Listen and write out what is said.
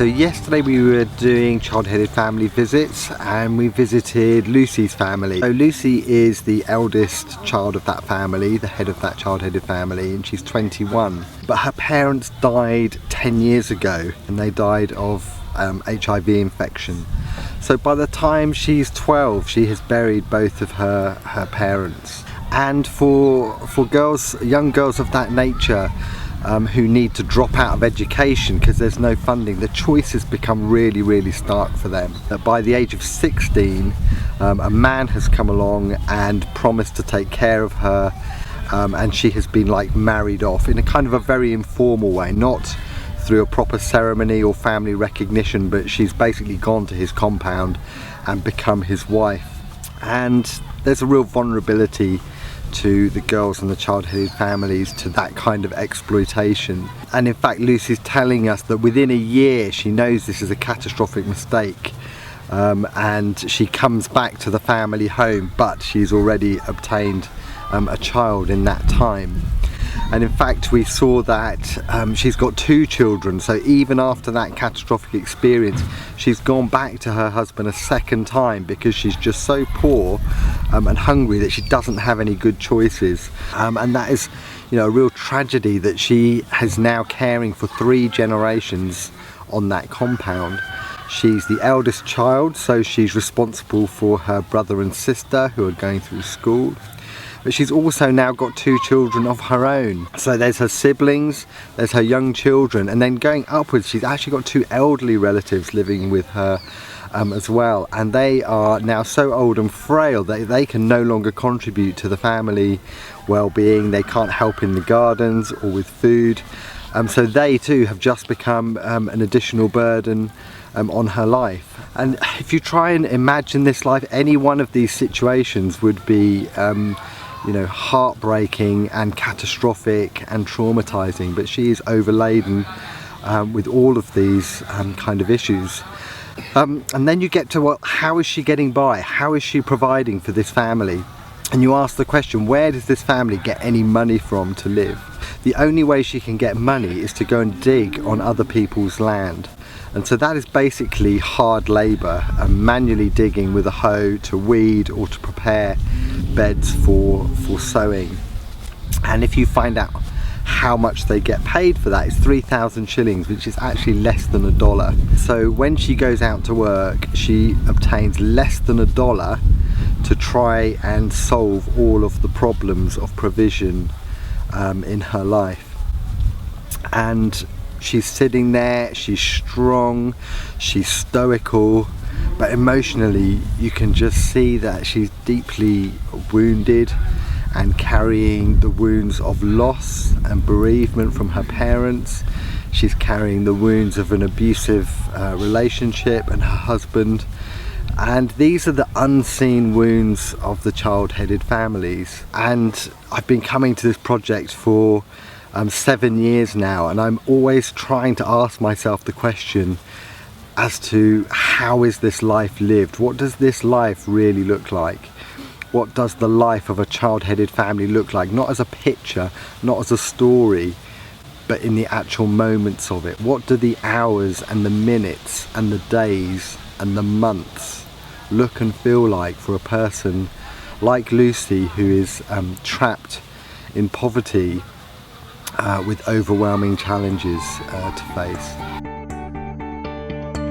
So yesterday we were doing child-headed family visits, and we visited Lucy's family. So Lucy is the eldest child of that family, the head of that child-headed family, and she's 21. But her parents died 10 years ago, and they died of HIV infection. So by the time she's 12, she has buried both of her parents. And for young girls of that nature, who need to drop out of education because there's no funding, the choices become really stark for them. By the age of 16, a man has come along and promised to take care of her, and she has been like married off in a kind of a very informal way, not through a proper ceremony or family recognition, but she's basically gone to his compound and become his wife. And there's a real vulnerability to the girls and the child-headed families to that kind of exploitation. And in fact, Lucy's telling us that within a year she knows this is a catastrophic mistake, and she comes back to the family home, but she's already obtained a child in that time. And in fact, we saw that she's got 2 children, so even after that catastrophic experience, she's gone back to her husband a second time because she's just so poor and hungry that she doesn't have any good choices. And that is, you know, a real tragedy that she is now caring for 3 generations on that compound. She's the eldest child, so she's responsible for her brother and sister who are going through school. But she's also now got 2 children of her own. So there's her siblings, there's her young children, and then going upwards, she's actually got 2 elderly relatives living with her as well. And they are now so old and frail that they can no longer contribute to the family well-being. They can't help in the gardens or with food. So they too have just become an additional burden on her life. And if you try and imagine this life, any one of these situations would be you know, heartbreaking and catastrophic and traumatizing, but she is overladen with all of these kind of issues. And then you get to, well, how is she getting by? How is she providing for this family? And you ask the question, where does this family get any money from to live? The only way she can get money is to go and dig on other people's land. And so that is basically hard labour, manually digging with a hoe to weed or to prepare beds for sowing. And if you find out how much they get paid for that, it's 3,000 shillings, which is actually less than $1. So when she goes out to work, she obtains less than $1 to try and solve all of the problems of provision in her life. And she's sitting there, she's strong, she's stoical, but emotionally you can just see that she's deeply wounded and carrying the wounds of loss and bereavement from her parents. She's carrying the wounds of an abusive relationship and her husband. And these are the unseen wounds of the child-headed families. And I've been coming to this project for 7 years now, and I'm always trying to ask myself the question as to how is this life lived? What does this life really look like? What does the life of a child-headed family look like? Not as a picture, not as a story, but in the actual moments of it. What do the hours and the minutes and the days and the months look and feel like for a person like Lucy, who is trapped in poverty with overwhelming challenges to face?